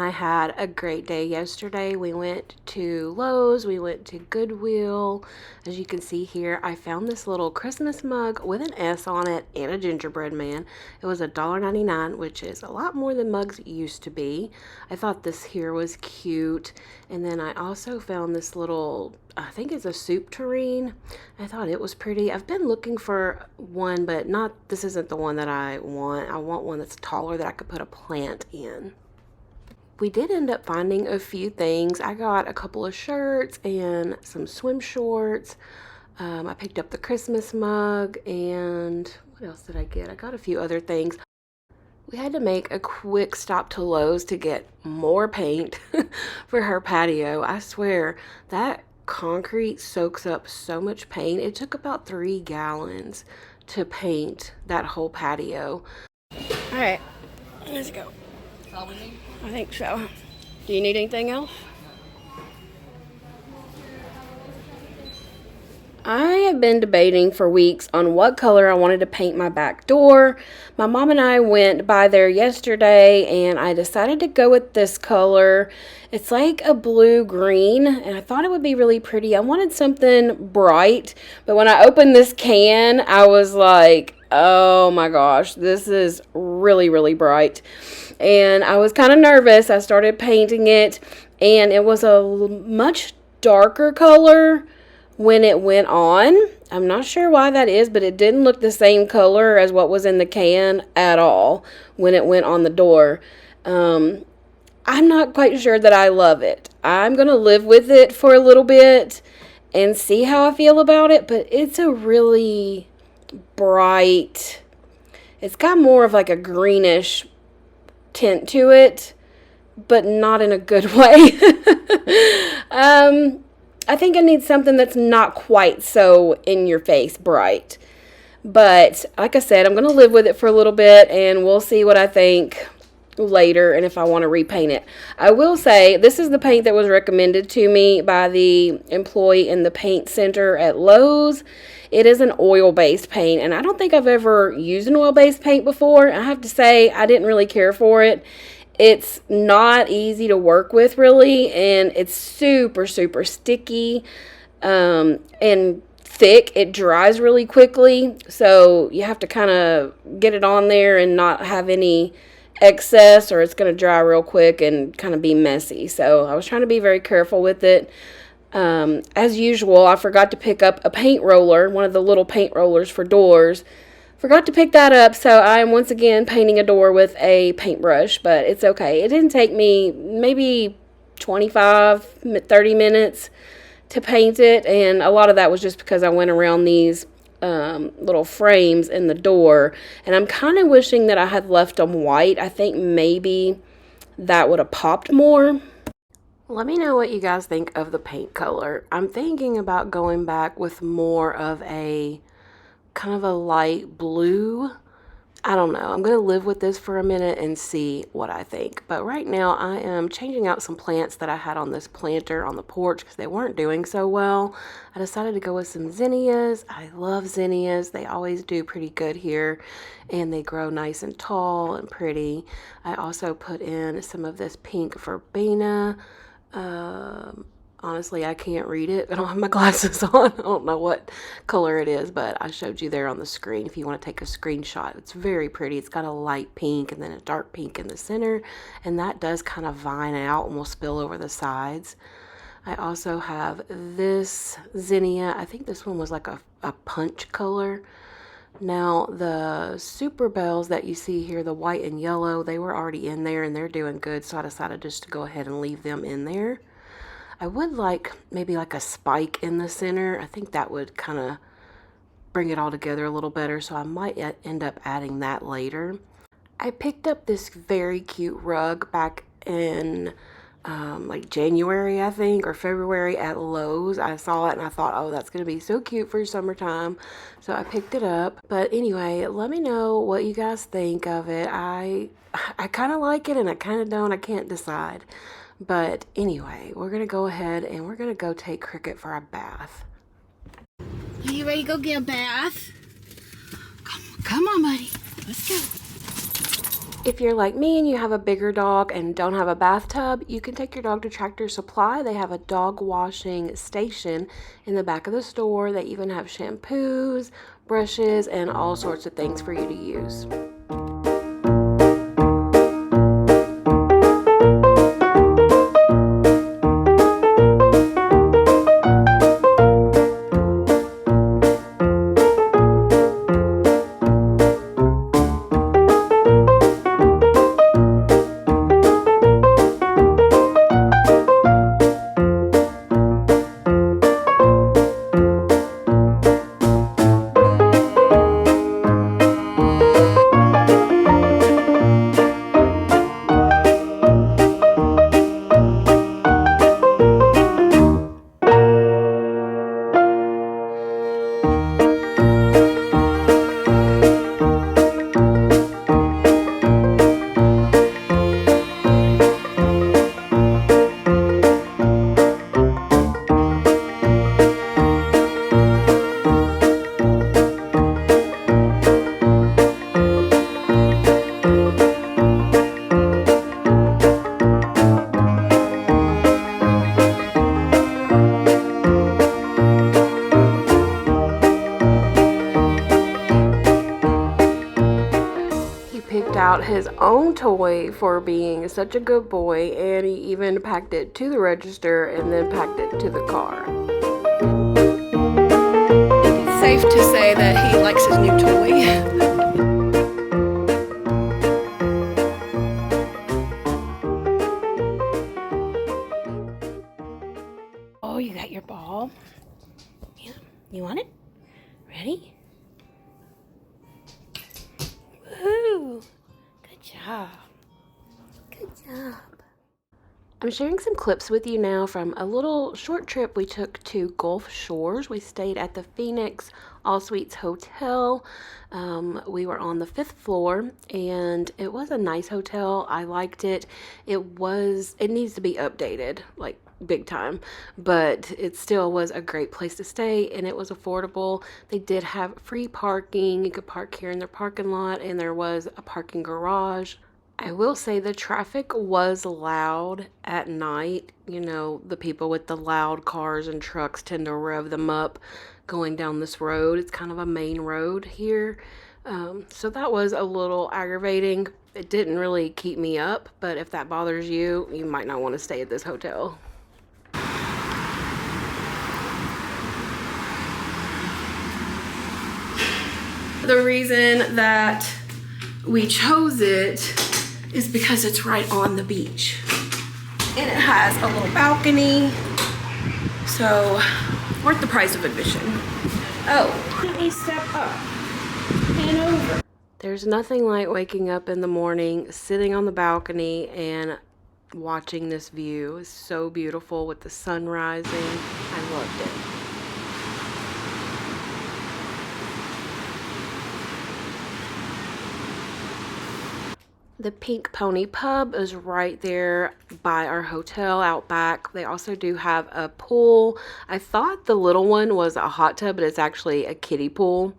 I had a great day yesterday. We went to Lowe's, we went to Goodwill. As you can see here, I found this little Christmas mug with an S on it and a gingerbread man. It was $1.99, which is a lot more than mugs used to be. I thought this here was cute. And then I also found this little, I think it's a soup tureen. I thought it was pretty. I've been looking for one, but this isn't the one that I want. I want one that's taller that I could put a plant in. We did end up finding a few things. I got a couple of shirts and some swim shorts. I picked up the Christmas mug, and what else did I get? I got a few other things. We had to make a quick stop to Lowe's to get more paint for her patio. I swear, that concrete soaks up so much paint. It took about 3 gallons to paint that whole patio. All right, let's go. All we need? I think so. Do you need anything else? I have been debating for weeks on what color I wanted to paint my back door. My mom and I went by there yesterday and I decided to go with this color. It's like a blue-green and I thought it would be really pretty. I wanted something bright, but when I opened this can, I was like, oh my gosh, this is really, really bright. And I was kind of nervous. I started painting it and it was a much darker color when it went on. I'm not sure why that is, but it didn't look the same color as what was in the can at all when it went on the door. I'm not quite sure that I love it. I'm going to live with it for a little bit and see how I feel about it, but it's a really bright, it's got more of like a greenish tint to it, but not in a good way. I think I need something that's not quite so in your face bright. But like I said, I'm going to live with it for a little bit and we'll see what I think later and if I want to repaint it. I will say this is the paint that was recommended to me by the employee in the paint center at Lowe's. It is an oil-based paint, and I don't think I've ever used an oil-based paint before. I have to say I didn't really care for it. It's not easy to work with, really, and it's super, super sticky and thick. It dries really quickly, so you have to kind of get it on there and not have any excess, or it's going to dry real quick and kind of be messy. So I was trying to be very careful with it. As usual, I forgot to pick up a paint roller, one of the little paint rollers for doors. Forgot to pick that up, so I am once again painting a door with a paintbrush, but it's okay. It didn't take me maybe 25, 30 minutes to paint it, and a lot of that was just because I went around these little frames in the door, and I'm kind of wishing that I had left them white. I think maybe that would have popped more. Let me know what you guys think of the paint color. I'm thinking about going back with more of a kind of a light blue. I don't know. I'm going to live with this for a minute and see what I think. But right now I am changing out some plants that I had on this planter on the porch because they weren't doing so well. I decided to go with some zinnias. I love zinnias. They always do pretty good here and they grow nice and tall and pretty. I also put in some of this pink verbena. Honestly, I can't read it. I don't have my glasses on. I don't know what color it is, but I showed you there on the screen if you want to take a screenshot. It's very pretty. It's got a light pink and then a dark pink in the center, and that does kind of vine out and will spill over the sides. I also have this zinnia. I think this one was like a punch color. Now, the super bells that you see here, the white and yellow, they were already in there and they're doing good, so I decided just to go ahead and leave them in there. I would like maybe like a spike in the center. I think that would kind of bring it all together a little better, so I might end up adding that later. I picked up this very cute rug back in like January, I think, or February at Lowe's. I saw it and I thought, oh, that's going to be so cute for summertime. So I picked it up. But anyway, let me know what you guys think of it. I kind of like it and I kind of don't. I can't decide. But anyway, we're going to go ahead and we're going to go take Cricket for a bath. Are you ready to go get a bath? Come on, buddy. Let's go. If you're like me and you have a bigger dog and don't have a bathtub, you can take your dog to Tractor Supply. They have a dog washing station in the back of the store. They even have shampoos, brushes, and all sorts of things for you to use. Out his own toy for being such a good boy, and he even packed it to the register and then packed it to the car. It's safe to say that he likes his new toy. Oh, you got your ball? Yeah. You want it? Ready? Woohoo! Good job. Good job. I'm sharing some clips with you now from a little short trip we took to Gulf Shores. We stayed at the Phoenix All Suites Hotel. We were on the 5th floor, and it was a nice hotel. I liked it. It needs to be updated, like big time, but it still was a great place to stay, and it was affordable. They did have free parking. You could park here in their parking lot, and there was a parking garage. I will say the traffic was loud at night. You know, the people with the loud cars and trucks tend to rev them up going down this road. It's kind of a main road here. So that was a little aggravating. It didn't really keep me up, but if that bothers you, you might not want to stay at this hotel. The reason that we chose it is because it's right on the beach. And it has a little balcony. So, worth the price of admission. Oh, let me step up and over. There's nothing like waking up in the morning, sitting on the balcony, and watching this view. It's so beautiful with the sun rising. I loved it. The Pink Pony Pub is right there by our hotel out back. They also do have a pool. I thought the little one was a hot tub, but it's actually a kiddie pool.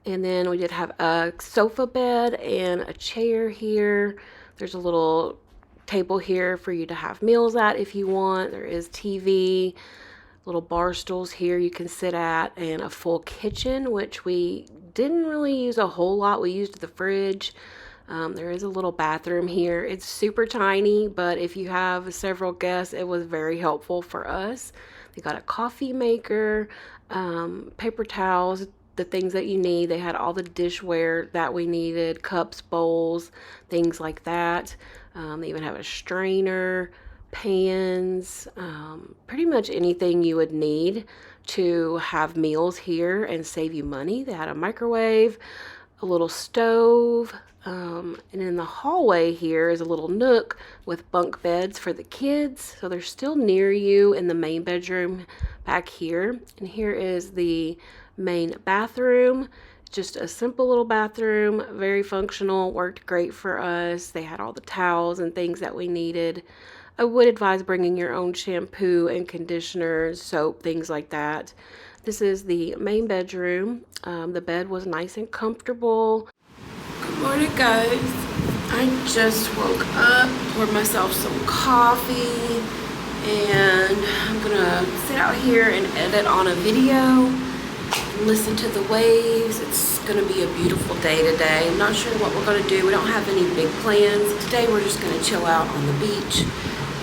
And then we did have a sofa bed and a chair here. There's a little table here for you to have meals at if you want. There is TV, little bar stools here you can sit at, and a full kitchen, which we didn't really use a whole lot. We used the fridge. There is a little bathroom here. It's super tiny, but if you have several guests, it was very helpful for us. They got a coffee maker, paper towels, the things that you need. They had all the dishware that we needed, cups, bowls, things like that. They even have a strainer, pans, pretty much anything you would need to have meals here and save you money. They had a microwave, a little stove, and in the hallway here is a little nook with bunk beds for the kids. So they're still near you in the main bedroom back here. And here is the main bathroom. Just a simple little bathroom, very functional, worked great for us. They had all the towels and things that we needed. I would advise bringing your own shampoo and conditioners, soap, things like that. This is the main bedroom. The bed was nice and comfortable. Good morning, guys. I just woke up, poured myself some coffee, and I'm gonna sit out here and edit on a video, listen to the waves. It's gonna be a beautiful day today. I'm not sure what we're gonna do. We don't have any big plans. Today we're just gonna chill out on the beach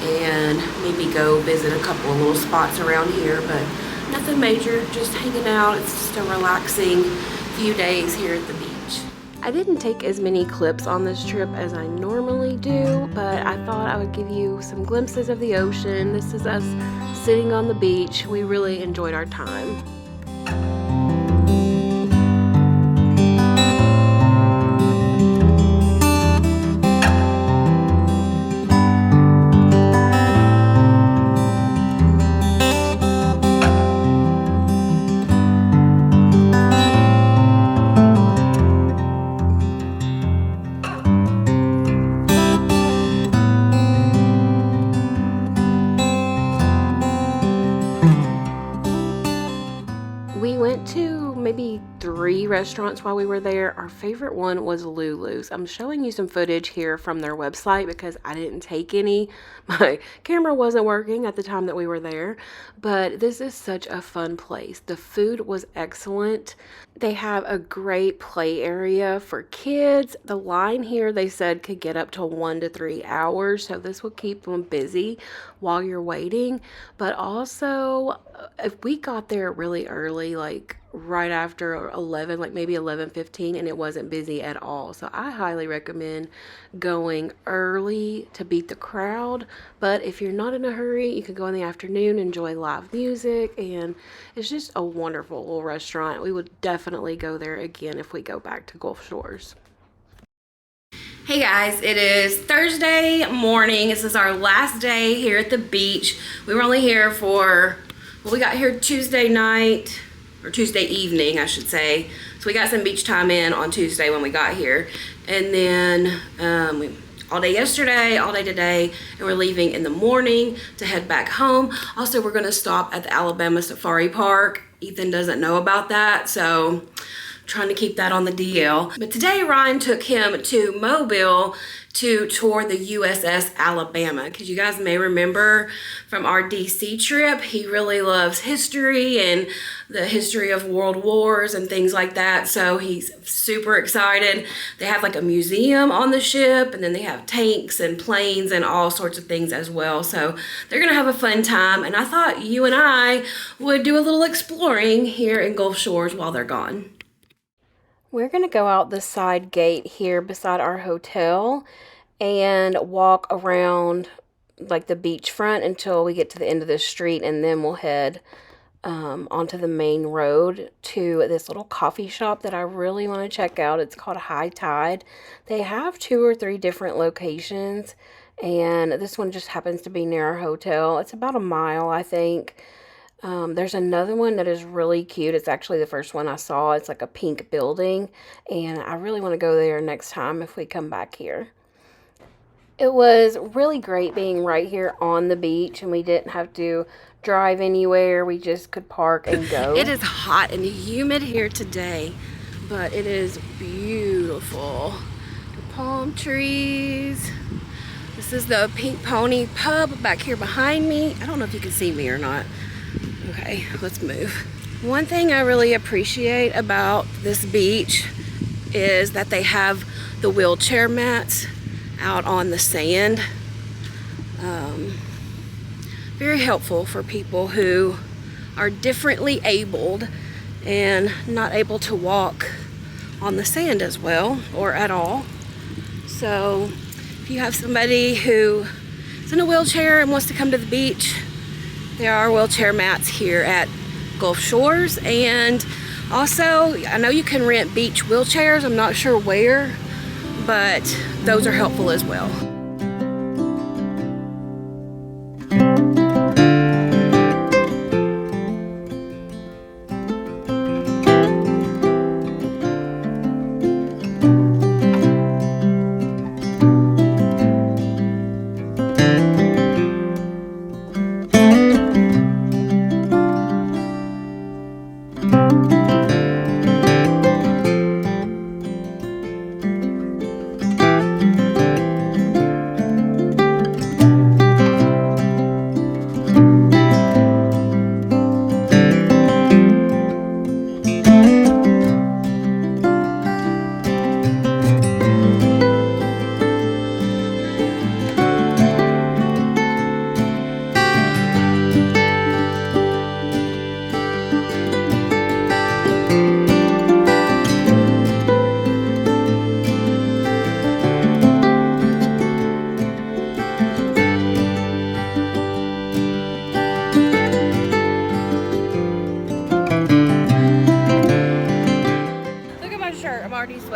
and maybe go visit a couple of little spots around here, but nothing major, just hanging out. It's just a relaxing few days here at the beach. I didn't take as many clips on this trip as I normally do, but I thought I would give you some glimpses of the ocean. This is us sitting on the beach. We really enjoyed our time. We went to maybe 3 restaurants while we were there. Our favorite one was Lulu's. I'm showing you some footage here from their website because I didn't take any. My camera wasn't working at the time that we were there, but this is such a fun place. The food was excellent. They have a great play area for kids. The line here, they said, could get up to 1 to 3 hours, so this will keep them busy while you're waiting. But also, if we got there really early, like right after 11, like maybe 11:15, and it wasn't busy at all. So I highly recommend going early to beat the crowd. But if you're not in a hurry, you could go in the afternoon, enjoy live music, and it's just a wonderful little restaurant. We would definitely go there again if we go back to Gulf Shores. Hey guys, it is Thursday morning. This is our last day here at the beach. We were only here for, well, we got here Tuesday night, or Tuesday evening, I should say. So we got some beach time in on Tuesday when we got here. And then all day yesterday, all day today, and we're leaving in the morning to head back home. Also, we're gonna stop at the Alabama Safari Park. Ethan doesn't know about that, so trying to keep that on the DL. But today Ryan took him to Mobile to tour the USS Alabama, because you guys may remember from our DC trip, he really loves history and the history of world wars and things like that, so he's super excited. They have like a museum on the ship, and then they have tanks and planes and all sorts of things as well, so they're gonna have a fun time, and I thought you and I would do a little exploring here in Gulf Shores while they're gone. We're going to go out the side gate here beside our hotel and walk around like the beachfront until we get to the end of the street, and then we'll head onto the main road to this little coffee shop that I really want to check out. It's called High Tide. They have 2 or 3 different locations, and this one just happens to be near our hotel. It's about a mile, I think. There's another one that is really cute. It's actually the first one I saw. It's like a pink building, and I really want to go there next time if we come back here. It was really great being right here on the beach, and we didn't have to drive anywhere. We just could park and go. It is hot and humid here today, but it is beautiful. The palm trees. This is the Pink Pony Pub back here behind me. I don't know if you can see me or not. Okay, let's move. One thing I really appreciate about this beach is that they have the wheelchair mats out on the sand. Very helpful for people who are differently abled and not able to walk on the sand as well or at all. So if you have somebody who is in a wheelchair and wants to come to the beach, there are wheelchair mats here at Gulf Shores. And also, I know you can rent beach wheelchairs. I'm not sure where, but those are helpful as well.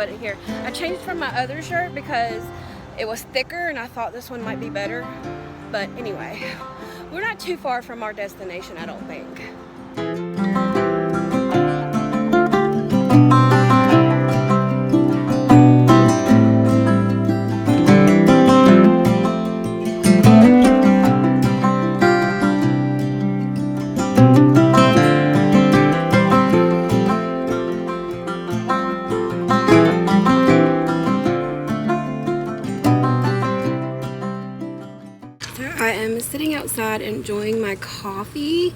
put it here. I changed from my other shirt because it was thicker and I thought this one might be better. But anyway, we're not too far from our destination, I don't think. I am sitting outside enjoying my coffee.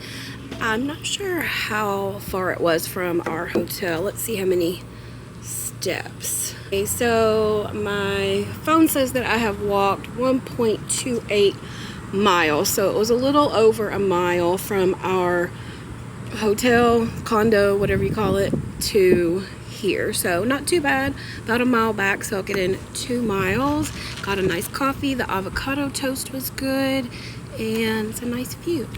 I'm not sure how far it was from our hotel. Let's see how many steps. Okay, so my phone says that I have walked 1.28 miles. So it was a little over a mile from our hotel, condo, whatever you call it, to here. So not too bad, about a mile back, so I'll get in 2 miles. Got a nice coffee, the avocado toast was good, and it's a nice view.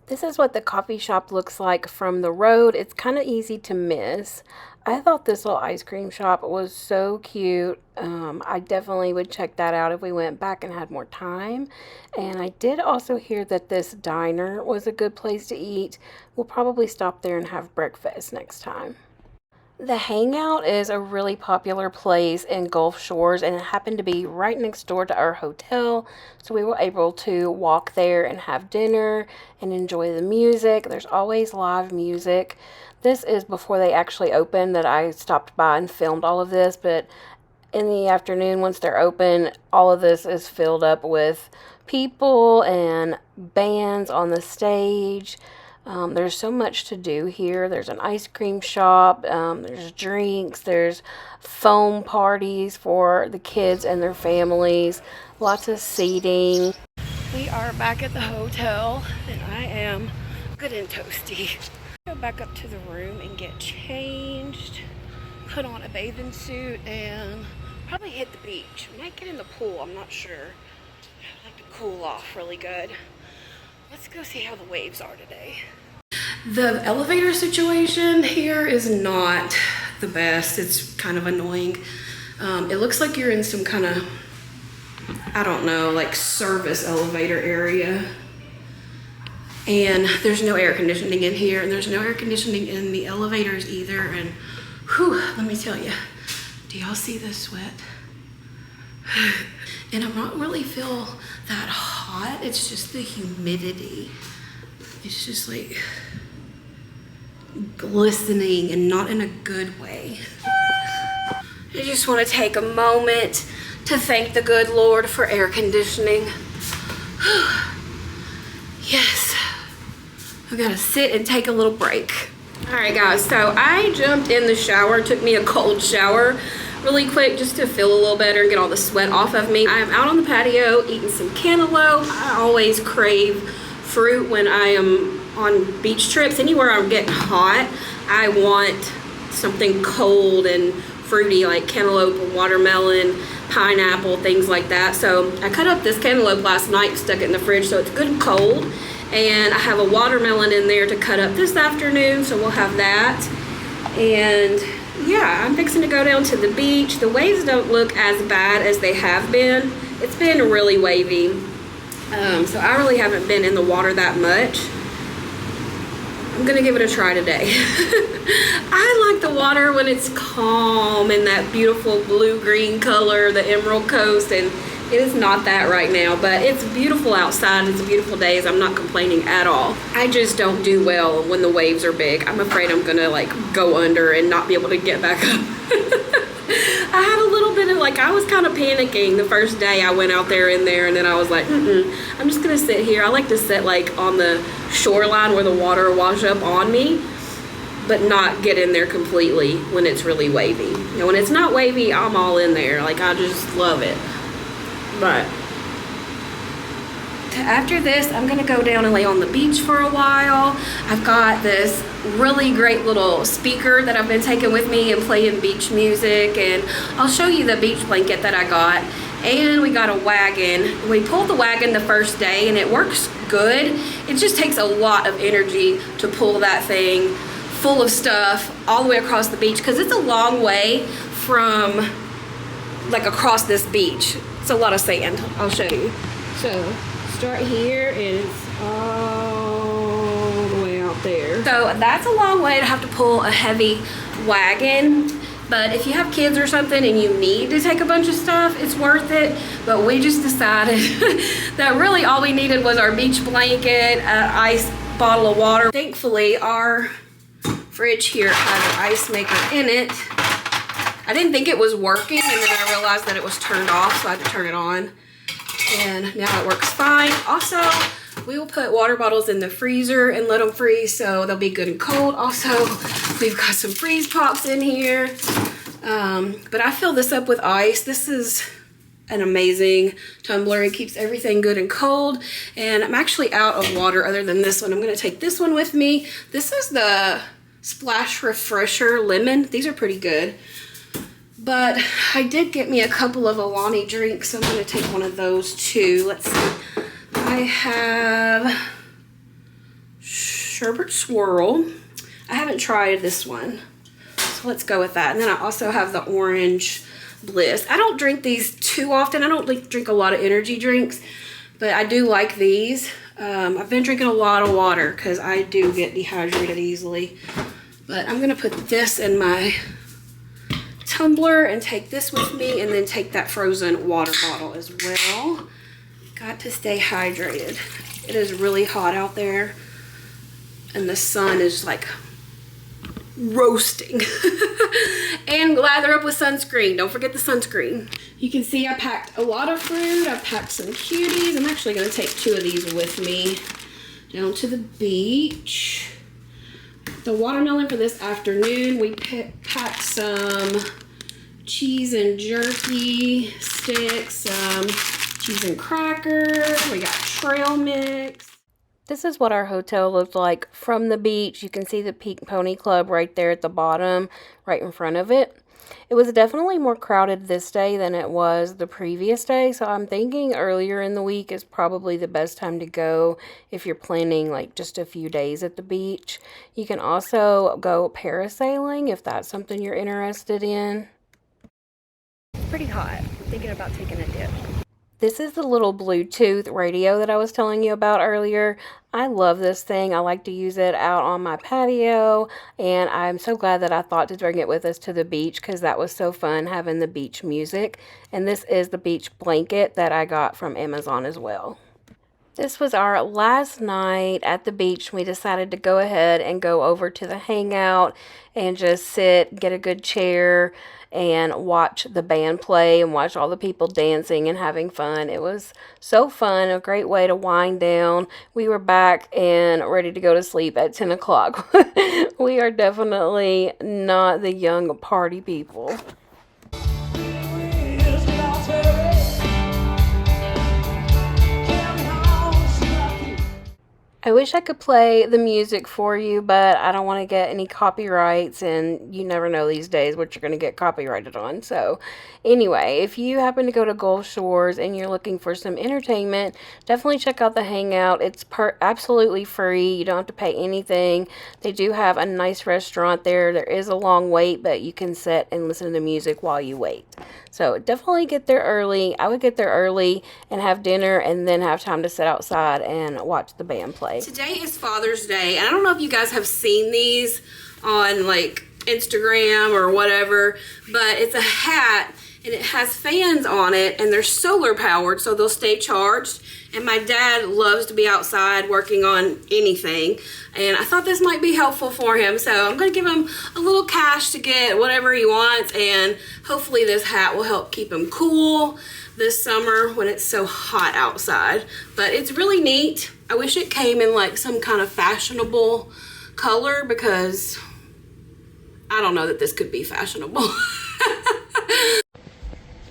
This is what the coffee shop looks like from the road. It's kind of easy to miss. I thought this little ice cream shop was so cute. I definitely would check that out if we went back and had more time. And I did also hear that this diner was a good place to eat. We'll probably stop there and have breakfast next time. The Hangout is a really popular place in Gulf Shores, and it happened to be right next door to our hotel, so we were able to walk there and have dinner and enjoy the music. There's always live music. This is before they actually open that I stopped by and filmed all of this, but in the afternoon, once they're open, all of this is filled up with people and bands on the stage. There's so much to do here. There's an ice cream shop, there's drinks, there's foam parties for the kids and their families, lots of seating. We are back at the hotel and I am good and toasty. Go back up to the room and get changed, put on a bathing suit, and probably hit the beach. Might get in the pool, I'm not sure. I'd like to cool off really good. Let's go see how the waves are today. The elevator situation here is not the best. It's kind of annoying. It looks like you're in some kind of, I don't know, like service elevator area. And there's no air conditioning in here, and there's no air conditioning in the elevators either. And whew, let me tell you, do y'all see the sweat? And I don't really feel that hot. It's just the humidity. It's just like glistening and not in a good way. I just want to take a moment to thank the good Lord for air conditioning. Yes. I'm gonna sit and take a little break. All right, guys, so I jumped in the shower. Took me a cold shower really quick just to feel a little better and get all the sweat off of me. I am out on the patio eating some cantaloupe. I always crave fruit when I am on beach trips. Anywhere I'm getting hot, I want something cold and fruity like cantaloupe, watermelon, pineapple, things like that. So I cut up this cantaloupe last night, stuck it in the fridge so it's good and cold. And I have a watermelon in there to cut up this afternoon, so we'll have that. And yeah, I'm fixing to go down to the beach. The waves don't look as bad as they have been. It's been really wavy. So I really haven't been in the water that much. I'm gonna give it a try today. I like the water when it's calm and that beautiful blue-green color, the Emerald Coast, and it is not that right now, but it's beautiful outside. It's a beautiful day, so I'm not complaining at all. I just don't do well when the waves are big. I'm afraid I'm gonna like go under and not be able to get back up. I had a little bit of like, I was kind of panicking the first day I went out there and then I was like, I'm just gonna sit here. I like to sit like on the shoreline where the water will wash up on me, but not get in there completely when it's really wavy. You know, when it's not wavy, I'm all in there. Like, I just love it. But after this, I'm gonna go down and lay on the beach for a while. I've got this really great little speaker that I've been taking with me and playing beach music, and I'll show you the beach blanket that I got. And we got a wagon. We pulled the wagon the first day and it works good. It just takes a lot of energy to pull that thing full of stuff all the way across the beach because it's a long way from like across this beach. It's a lot of sand. I'll show you. So start here and it's all the way out there. So that's a long way to have to pull a heavy wagon. But if you have kids or something and you need to take a bunch of stuff, it's worth it. But we just decided that really all we needed was our beach blanket, an ice bottle of water. Thankfully, our fridge here has an ice maker in it. I didn't think it was working, and then I realized that it was turned off, so I had to turn it on. And now it works fine. Also, we will put water bottles in the freezer and let them freeze so they'll be good and cold. Also, we've got some freeze pops in here. But I fill this up with ice. This is an amazing tumbler. It keeps everything good and cold. And I'm actually out of water other than this one. I'm going to take this one with me. This is the Splash Refresher Lemon. These are pretty good. But I did get me a couple of Alani drinks, so I'm going to take one of those too. Let's see. I have Sherbet Swirl. I haven't tried this one, so let's go with that. And then I also have the Orange Bliss. I don't drink these too often. I don't drink a lot of energy drinks, but I do like these. I've been drinking a lot of water because I do get dehydrated easily. But I'm going to put this in my tumbler and take this with me, and then take that frozen water bottle as well. Got to stay hydrated. It is really hot out there and the sun is like roasting. And lather up with sunscreen. Don't forget the sunscreen. You can see I packed a lot of fruit. I packed some cuties. I'm actually going to take 2 of these with me down to the beach. The watermelon for this afternoon. We packed some cheese and jerky sticks, some cheese and crackers. We got trail mix. This is what our hotel looked like from the beach. You can see the Pink Pony Club right there at the bottom, right in front of it. It was definitely more crowded this day than it was the previous day, so I'm thinking earlier in the week is probably the best time to go if you're planning like just a few days at the beach. You can also go parasailing if that's something you're interested in. It's pretty hot. I'm thinking about taking a dip. This is the little Bluetooth radio that I was telling you about earlier. I love this thing. I like to use it out on my patio, and I'm so glad that I thought to bring it with us to the beach because that was so fun having the beach music. And this is the beach blanket that I got from Amazon as well. This was our last night at the beach. We decided to go ahead and go over to the hangout and just sit, get a good chair, and watch the band play and watch all the people dancing and having fun. It was so fun, a great way to wind down. We were back and ready to go to sleep at 10 o'clock. We are definitely not the young party people. I wish I could play the music for you, but I don't want to get any copyrights, and you never know these days what you're going to get copyrighted on. So anyway, if you happen to go to Gulf Shores and you're looking for some entertainment, definitely check out the Hangout. It's absolutely free. You don't have to pay anything. They do have a nice restaurant there. There is a long wait, but you can sit and listen to music while you wait. So definitely get there early. I would get there early and have dinner and then have time to sit outside and watch the band play. Today is Father's Day, and I don't know if you guys have seen these on like Instagram or whatever, but it's a hat and it has fans on it and they're solar powered, so they'll stay charged. And my dad loves to be outside working on anything, and I thought this might be helpful for him, so I'm going to give him a little cash to get whatever he wants, and hopefully this hat will help keep him cool this summer when it's so hot outside. But it's really neat. I wish it came in like some kind of fashionable color, because I don't know that this could be fashionable.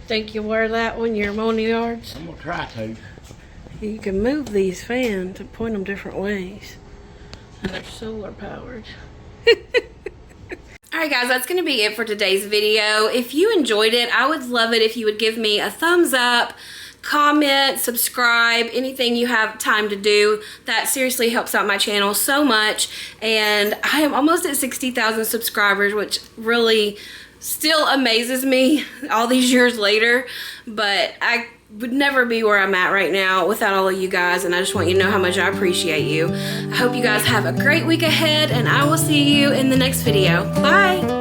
Think you'll wear that when you're mowing the yards? I'm gonna try to. You can move these fans and point them different ways, and they're solar powered. Alright guys, that's going to be it for today's video. If you enjoyed it, I would love it if you would give me a thumbs up, comment, subscribe, anything you have time to do. That seriously helps out my channel so much. And I am almost at 60,000 subscribers, which really still amazes me all these years later, but I would never be where I'm at right now without all of you guys, and I just want you to know how much I appreciate you. I hope you guys have a great week ahead, and I will see you in the next video. Bye!